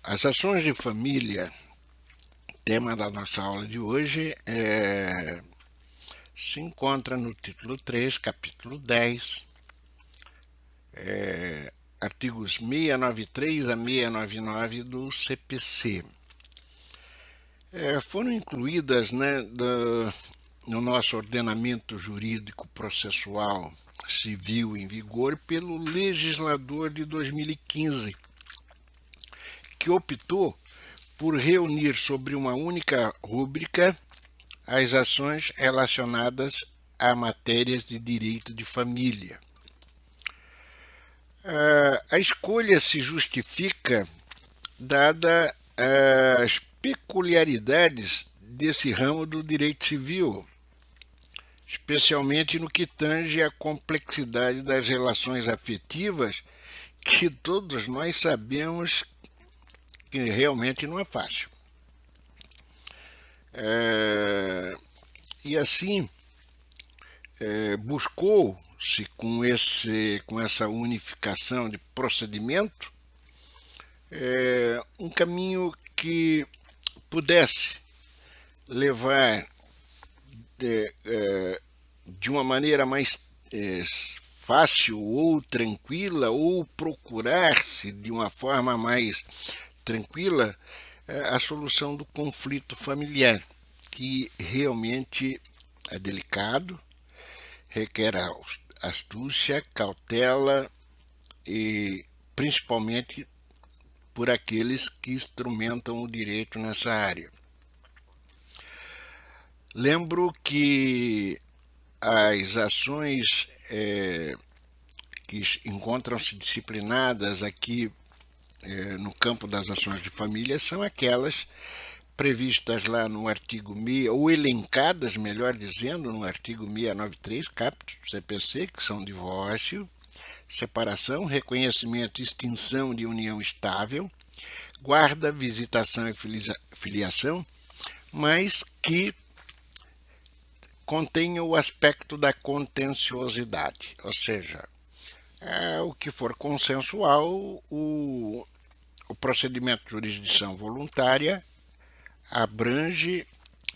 As ações de família, tema da nossa aula de hoje, se encontra no título 3, capítulo 10, artigos 693 a 699 do CPC. Foram incluídas no nosso ordenamento jurídico processual civil em vigor pelo legislador de 2015, que optou por reunir sobre uma única rúbrica as ações relacionadas a matérias de direito de família. A escolha se justifica dada as peculiaridades desse ramo do direito civil, especialmente no que tange à complexidade das relações afetivas, que todos nós sabemos que realmente não é fácil. E assim, buscou-se com essa unificação de procedimento um caminho que pudesse levar de uma maneira mais fácil ou tranquila, ou procurar-se de uma forma mais tranquila a solução do conflito familiar, que realmente é delicado, requer astúcia, cautela e principalmente por aqueles que instrumentam o direito nessa área. Lembro que as ações que encontram-se disciplinadas aqui no campo das ações de família são aquelas previstas lá no artigo 6, ou elencadas, melhor dizendo, no artigo 693, caput do CPC, que são divórcio, separação, reconhecimento e extinção de união estável, guarda, visitação e filiação, mas que contém o aspecto da contenciosidade, ou seja, o que for consensual, o procedimento de jurisdição voluntária abrange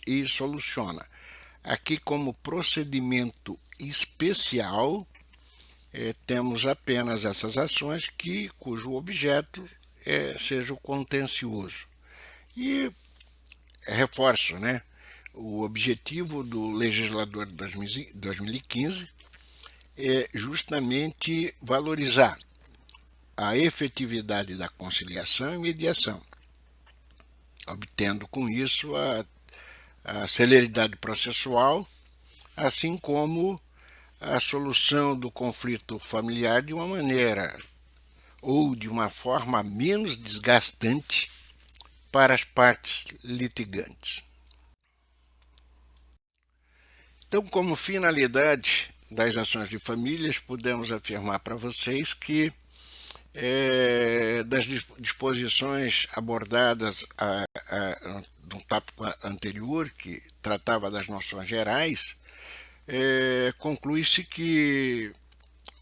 e soluciona. Aqui, como procedimento especial, temos apenas essas ações cujo objeto seja o contencioso. E reforço, o objetivo do legislador de 2015 é justamente valorizar a efetividade da conciliação e mediação, obtendo com isso a celeridade processual, assim como a solução do conflito familiar de uma maneira ou de uma forma menos desgastante para as partes litigantes. Então, como finalidade das ações de famílias, podemos afirmar para vocês que das disposições abordadas no tópico anterior, que tratava das noções gerais, conclui-se que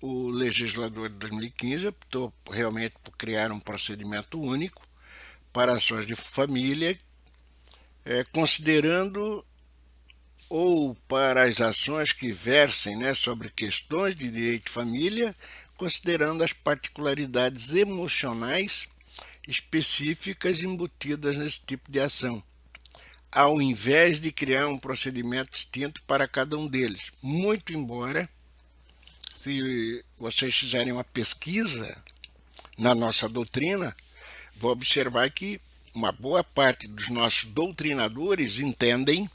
o legislador de 2015 optou realmente por criar um procedimento único para ações de família, considerando ou para as ações que versem sobre questões de direito de família, considerando as particularidades emocionais específicas embutidas nesse tipo de ação, ao invés de criar um procedimento distinto para cada um deles. Muito embora, se vocês fizerem uma pesquisa na nossa doutrina, vão observar que uma boa parte dos nossos doutrinadores entendem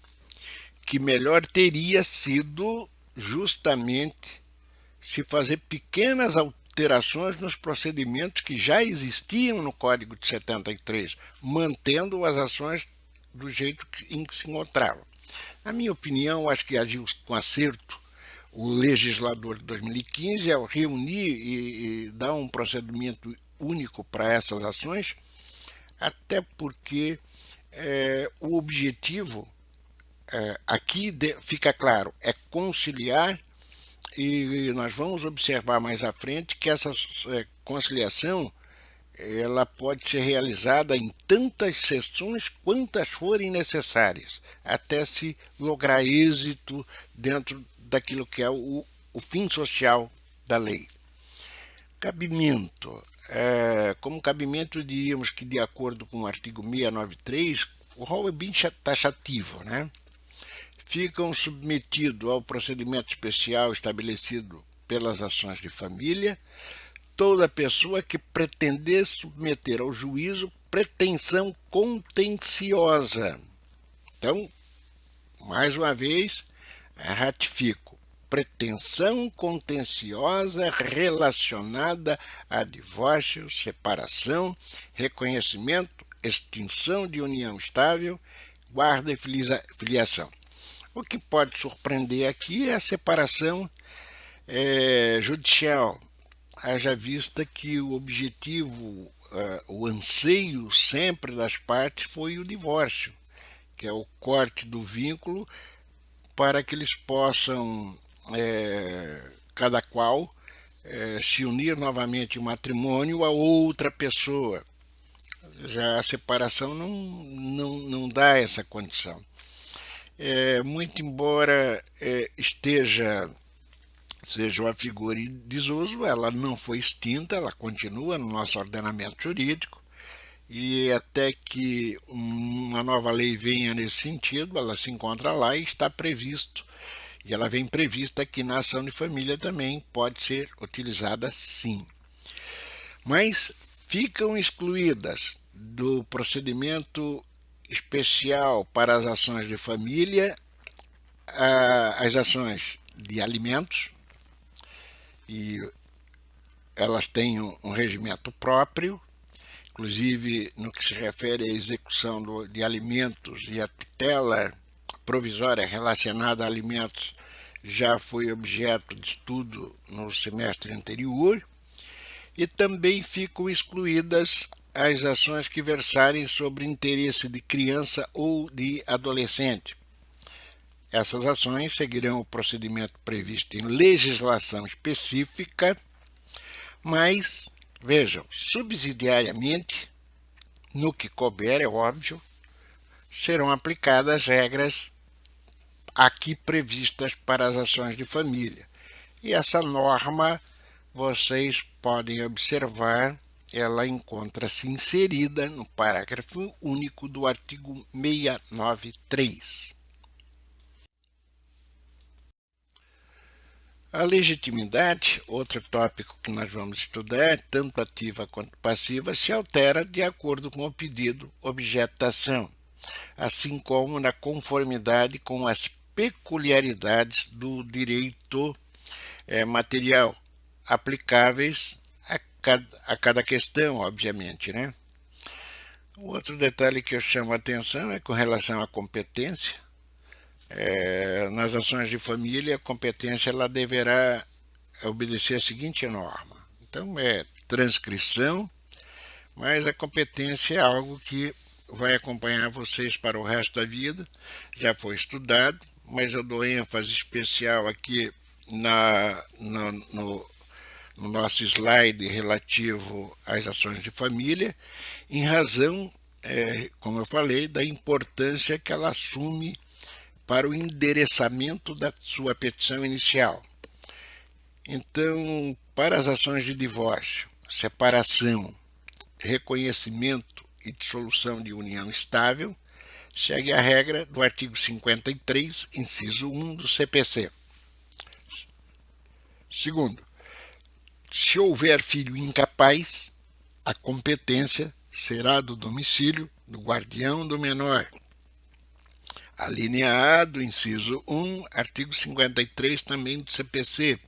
que melhor teria sido justamente se fazer pequenas alterações nos procedimentos que já existiam no Código de 73, mantendo as ações do jeito em que se encontravam. Na minha opinião, acho que agiu com acerto o legislador de 2015 ao reunir e dar um procedimento único para essas ações, até porque o objetivo aqui fica claro, é conciliar, e nós vamos observar mais à frente que essa conciliação ela pode ser realizada em tantas sessões quantas forem necessárias, até se lograr êxito dentro daquilo que é o fim social da lei. Cabimento. Como cabimento, diríamos que, de acordo com o artigo 693, o rol é bem taxativo, né? Ficam submetidos ao procedimento especial estabelecido pelas ações de família toda pessoa que pretender submeter ao juízo pretensão contenciosa. Então, mais uma vez, ratifico: pretensão contenciosa relacionada a divórcio, separação, reconhecimento, extinção de união estável, guarda e filiação. O que pode surpreender aqui é a separação judicial, haja vista que o objetivo, o anseio sempre das partes foi o divórcio, que é o corte do vínculo para que eles possam, cada qual, se unir novamente em matrimônio a outra pessoa. Já a separação não dá essa condição. Muito embora seja uma figura em desuso, ela não foi extinta, ela continua no nosso ordenamento jurídico, e até que uma nova lei venha nesse sentido, ela se encontra lá e está previsto, e ela vem prevista aqui na ação de família também, pode ser utilizada sim. Mas ficam excluídas do procedimento especial para as ações de família as ações de alimentos, e elas têm um regimento próprio, inclusive no que se refere à execução de alimentos, e a tutela provisória relacionada a alimentos já foi objeto de estudo no semestre anterior, e também ficam excluídas as ações que versarem sobre interesse de criança ou de adolescente. Essas ações seguirão o procedimento previsto em legislação específica, mas, vejam, subsidiariamente, no que couber, é óbvio, serão aplicadas regras aqui previstas para as ações de família. E essa norma, vocês podem observar, ela encontra-se inserida no parágrafo único do artigo 693. A legitimidade, outro tópico que nós vamos estudar, tanto ativa quanto passiva, se altera de acordo com o pedido objeto da ação, assim como na conformidade com as peculiaridades do direito material, aplicáveis a cada questão, obviamente, né? O outro detalhe que eu chamo a atenção é com relação à competência. Nas ações de família, a competência ela deverá obedecer a seguinte norma. Então, é transcrição, mas a competência é algo que vai acompanhar vocês para o resto da vida, já foi estudado, mas eu dou ênfase especial aqui no nosso slide relativo às ações de família, em razão, como eu falei, da importância que ela assume para o endereçamento da sua petição inicial. Então, para as ações de divórcio, separação, reconhecimento e dissolução de união estável, segue a regra do artigo 53, inciso 1 do CPC. Segundo, se houver filho incapaz, a competência será do domicílio do guardião do menor. A linha A do inciso 1, artigo 53 também do CPC.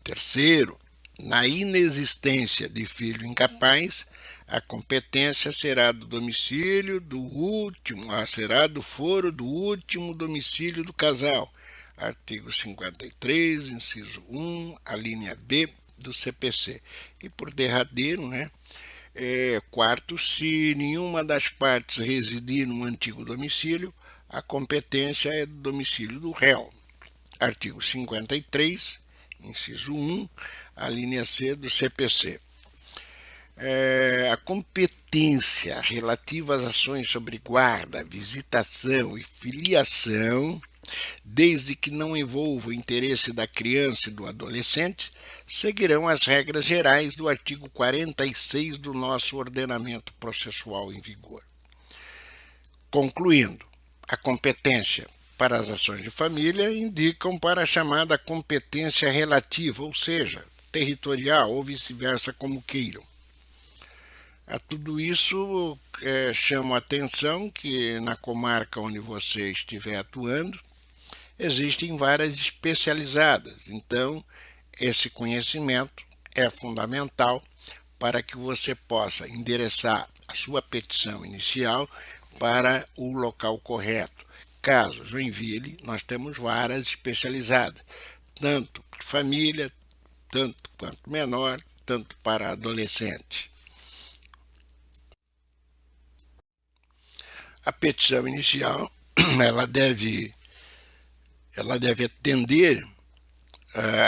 Terceiro, na inexistência de filho incapaz, a competência será do domicílio do último, será do foro do último domicílio do casal. Artigo 53, inciso 1, a linha B do CPC. E por derradeiro, né? Quarto, se nenhuma das partes residir no antigo domicílio, a competência é do domicílio do réu. Artigo 53, inciso 1, a linha C do CPC. A competência relativa às ações sobre guarda, visitação e filiação, desde que não envolva o interesse da criança e do adolescente, seguirão as regras gerais do artigo 46 do nosso ordenamento processual em vigor. Concluindo, a competência para as ações de família indicam para a chamada competência relativa, ou seja, territorial ou vice-versa, como queiram. A tudo isso, chamo a atenção que na comarca onde você estiver atuando, existem várias especializadas. Então, esse conhecimento é fundamental para que você possa endereçar a sua petição inicial para o local correto. Caso Joinville, nós temos várias especializadas, tanto família, tanto quanto menor, tanto para adolescente. A petição inicial, ela deve atender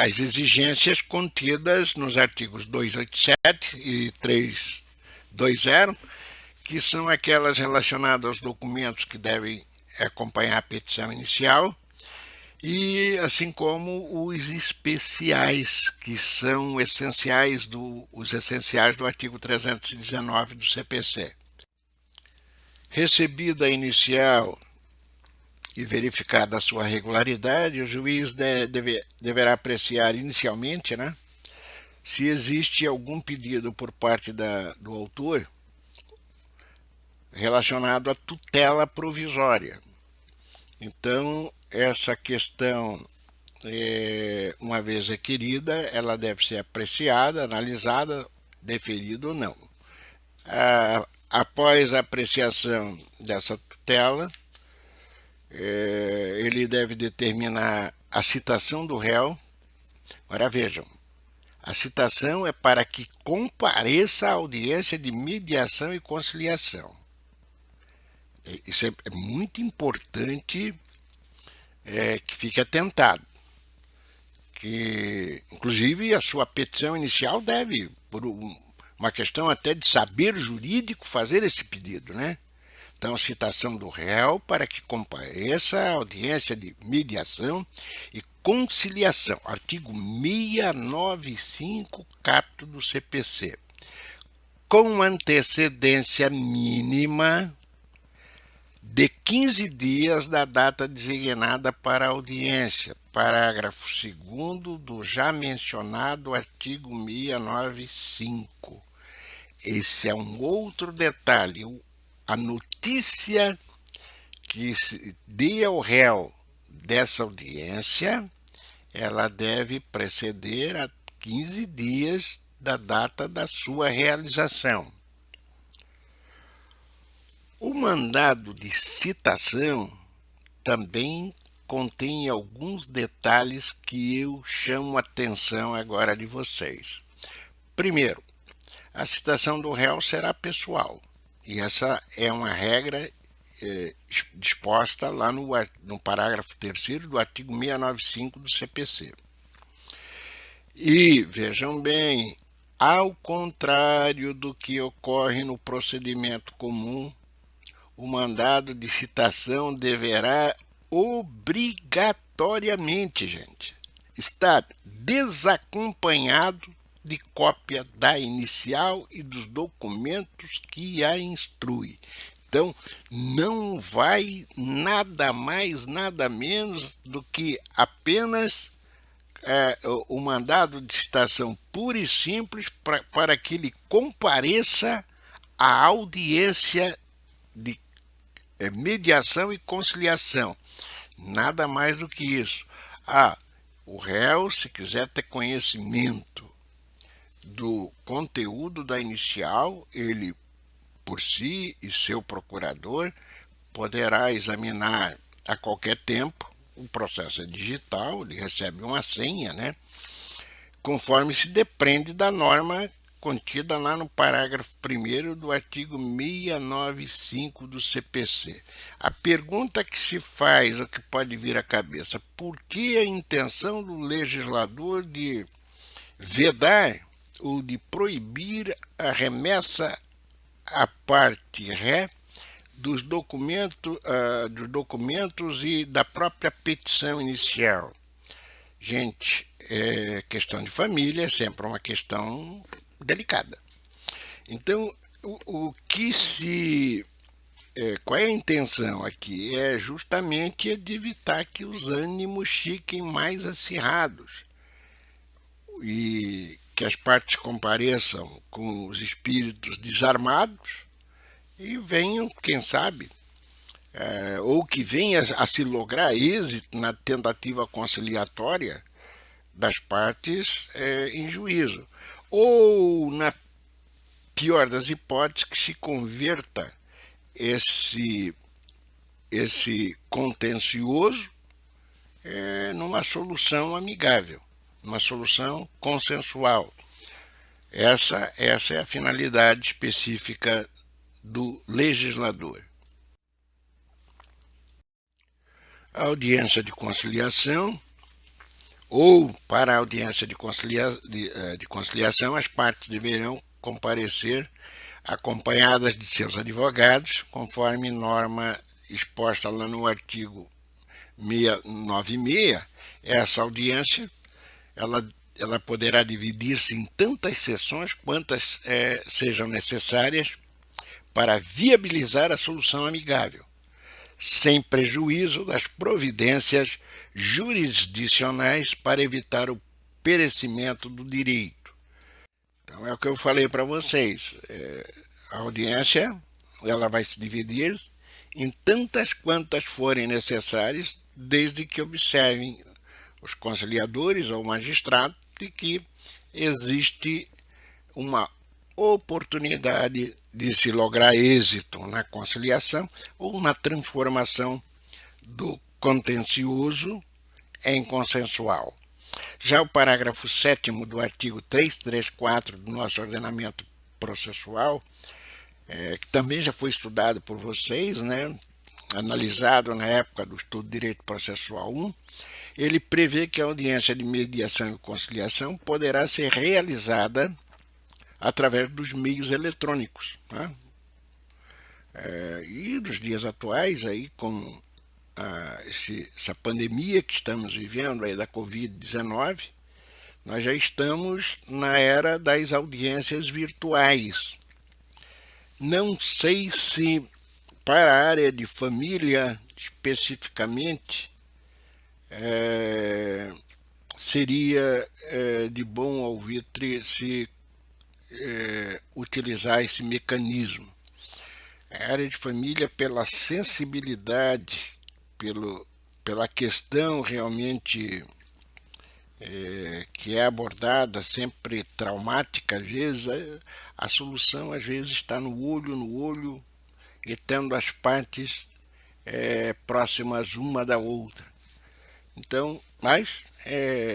às exigências contidas nos artigos 287 e 320, que são aquelas relacionadas aos documentos que devem acompanhar a petição inicial, e assim como os especiais, que são os essenciais do artigo 319 do CPC. Recebida a inicial e verificada a sua regularidade, o juiz deverá apreciar inicialmente, se existe algum pedido por parte do autor relacionado à tutela provisória. Então, essa questão, uma vez requerida, ela deve ser apreciada, analisada, deferida ou não. Após a apreciação dessa tutela, ele deve determinar a citação do réu. Agora vejam, a citação é para que compareça à audiência de mediação e conciliação. Isso é muito importante que fique atentado. Que, inclusive, a sua petição inicial deve, por uma questão até de saber jurídico, fazer esse pedido, Então, citação do réu para que compareça à audiência de mediação e conciliação, artigo 695, caput do CPC, com antecedência mínima de 15 dias da data designada para a audiência, parágrafo 2º do já mencionado artigo 695. Esse é um outro detalhe. A notícia que se dê ao réu dessa audiência, ela deve preceder a 15 dias da data da sua realização. O mandado de citação também contém alguns detalhes que eu chamo a atenção agora de vocês. Primeiro, a citação do réu será pessoal, e essa é uma regra disposta lá no parágrafo 3º do artigo 695 do CPC. E, vejam bem, ao contrário do que ocorre no procedimento comum, o mandado de citação deverá obrigatoriamente, estar desacompanhado de cópia da inicial e dos documentos que a instrui. Então, não vai nada mais, nada menos do que apenas o mandado de citação pura e simples para que ele compareça à audiência de mediação e conciliação. Nada mais do que isso. O réu, se quiser ter conhecimento do conteúdo da inicial, ele, por si e seu procurador, poderá examinar a qualquer tempo. O processo é digital, ele recebe uma senha, conforme se depende da norma contida lá no parágrafo 1º do artigo 695 do CPC. A pergunta que se faz, ou que pode vir à cabeça, por que a intenção do legislador de vedar ou de proibir a remessa à parte ré dos documentos e da própria petição inicial. Gente, questão de família é sempre uma questão delicada. Então, qual é a intenção aqui? É justamente de evitar que os ânimos fiquem mais acirrados e que as partes compareçam com os espíritos desarmados e venham, quem sabe, ou que venha a se lograr êxito na tentativa conciliatória das partes em juízo. Ou, na pior das hipóteses, que se converta esse contencioso numa solução amigável, numa solução consensual. Essa é a finalidade específica do legislador. A audiência de conciliação, ou para a audiência de conciliação, as partes deverão comparecer acompanhadas de seus advogados, conforme norma exposta lá no artigo 696. Essa audiência ela poderá dividir-se em tantas sessões quantas sejam necessárias para viabilizar a solução amigável, sem prejuízo das providências jurisdicionais para evitar o perecimento do direito. Então é o que eu falei para vocês. A audiência ela vai se dividir em tantas quantas forem necessárias, desde que observem os conciliadores ou magistrados de que existe uma oportunidade de se lograr êxito na conciliação ou na transformação do contencioso em consensual. Já o parágrafo 7º do artigo 334 do nosso ordenamento processual, que também já foi estudado por vocês, né, analisado na época do estudo de Direito Processual 1, ele prevê que a audiência de mediação e conciliação poderá ser realizada através dos meios eletrônicos. Né? E nos dias atuais, aí, com essa pandemia que estamos vivendo aí da Covid-19, nós já estamos na era das audiências virtuais. Não sei se para a área de família especificamente seria de bom alvitre se utilizar esse mecanismo. A área de família, pela sensibilidade, pela questão realmente que é abordada, sempre traumática, às vezes, a solução às vezes está no olho, e tendo as partes próximas uma da outra. Então, mas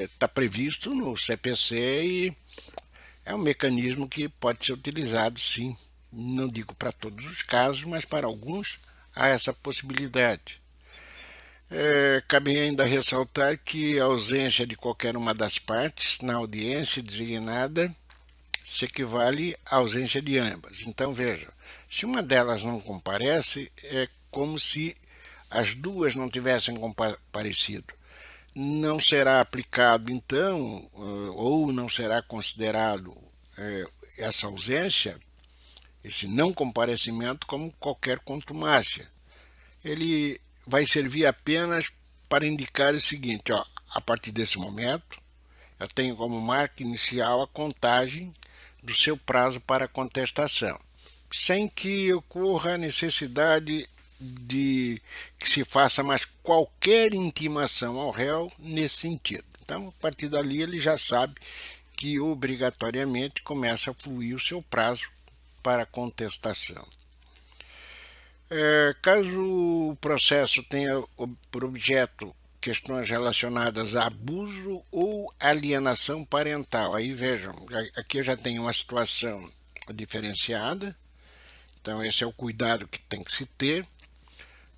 está previsto no CPC e é um mecanismo que pode ser utilizado, sim. Não digo para todos os casos, mas para alguns há essa possibilidade. Cabe ainda ressaltar que a ausência de qualquer uma das partes na audiência designada se equivale à ausência de ambas. Então, veja, se uma delas não comparece, é como se as duas não tivessem comparecido. Não será aplicado, então, ou não será considerado essa ausência, esse não comparecimento, como qualquer contumácia. Ele vai servir apenas para indicar o seguinte: a partir desse momento, eu tenho como marca inicial a contagem do seu prazo para contestação, sem que ocorra a necessidade de que se faça mais qualquer intimação ao réu nesse sentido. Então, a partir dali, ele já sabe que obrigatoriamente começa a fluir o seu prazo para contestação. Caso o processo tenha por objeto questões relacionadas a abuso ou alienação parental, aí vejam, aqui eu já tenho uma situação diferenciada, então esse é o cuidado que tem que se ter.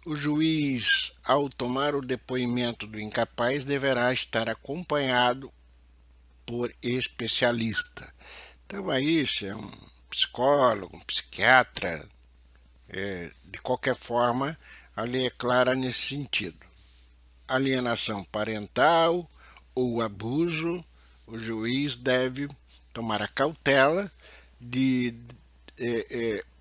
O juiz, ao tomar o depoimento do incapaz, deverá estar acompanhado por especialista. Então aí, se é um psicólogo, um psiquiatra, de qualquer forma, a lei é clara nesse sentido. Alienação parental ou abuso, o juiz deve tomar a cautela de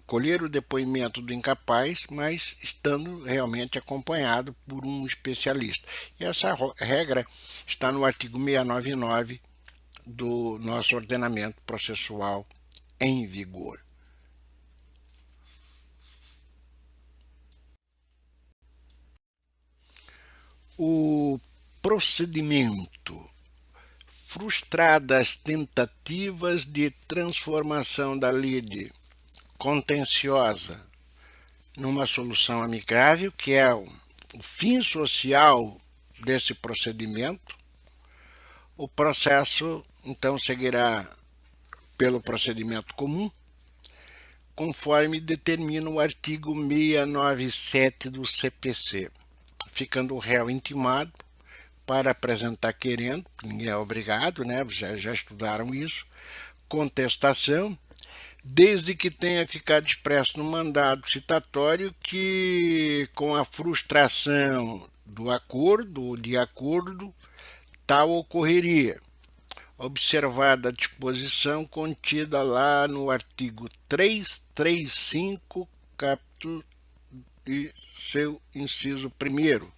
colher o depoimento do incapaz, mas estando realmente acompanhado por um especialista. E essa regra está no artigo 699 do nosso ordenamento processual em vigor. O procedimento: frustradas tentativas de transformação da lide contenciosa numa solução amigável, que é o fim social desse procedimento, o processo então seguirá pelo procedimento comum, conforme determina o artigo 697 do CPC, ficando o réu intimado para apresentar querendo, ninguém é obrigado, né? Já estudaram isso, contestação, desde que tenha ficado expresso no mandado citatório que, com a frustração do acordo ou de acordo, tal ocorreria, observada a disposição contida lá no artigo 335, caput e seu inciso 1º.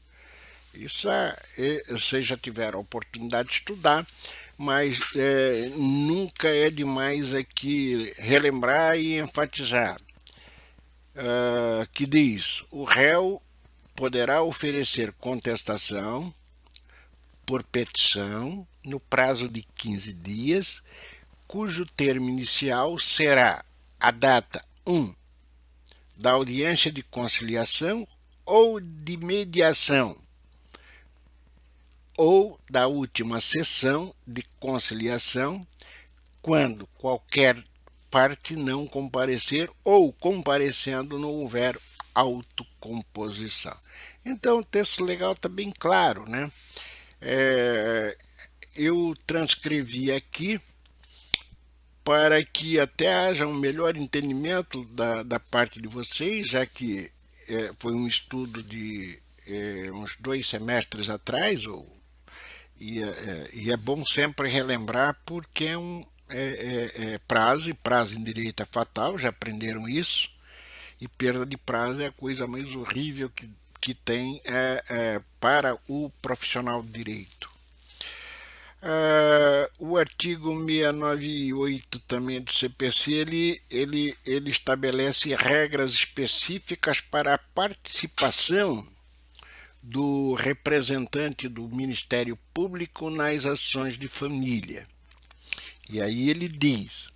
Isso vocês já tiveram a oportunidade de estudar, mas nunca é demais aqui relembrar e enfatizar, que diz: o réu poderá oferecer contestação por petição no prazo de 15 dias, cujo termo inicial será a data 1 da audiência de conciliação ou de mediação, ou da última sessão de conciliação, quando qualquer parte não comparecer ou comparecendo não houver autocomposição. Então o texto legal está bem claro, né? Eu transcrevi aqui para que até haja um melhor entendimento da parte de vocês, já que foi um estudo de uns 2 semestres atrás, e é bom sempre relembrar, porque prazo, e prazo em direito é fatal, já aprenderam isso, e perda de prazo é a coisa mais horrível que tem para o profissional de direito. O artigo 698 também do CPC, ele estabelece regras específicas para a participação do representante do Ministério Público nas ações de família. E aí ele diz: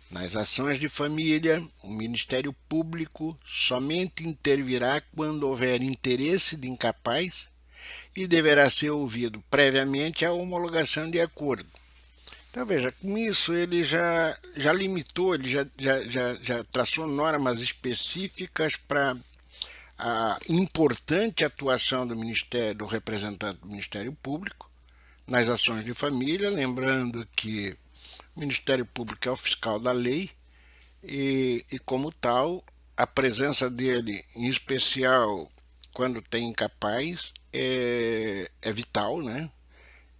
nas ações de família, o Ministério Público somente intervirá quando houver interesse de incapaz e deverá ser ouvido previamente a homologação de acordo. Então veja, com isso ele já limitou, ele já traçou normas específicas para a importante atuação do representante do Ministério Público nas ações de família, lembrando que o Ministério Público é o fiscal da lei e como tal, a presença dele, em especial quando tem incapaz, é vital, né?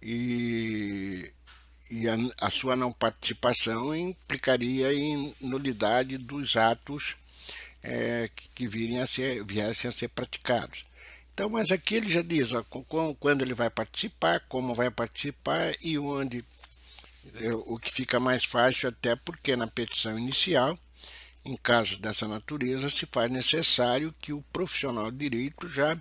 E a sua não participação implicaria em nulidade dos atos que viessem a ser praticados. Então, mas aqui ele já diz quando ele vai participar, como vai participar e onde, o que fica mais fácil, até porque na petição inicial, em casos dessa natureza, se faz necessário que o profissional de direito já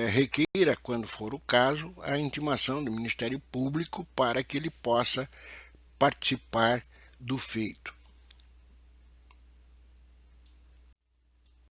requeira, quando for o caso, a intimação do Ministério Público para que ele possa participar do feito.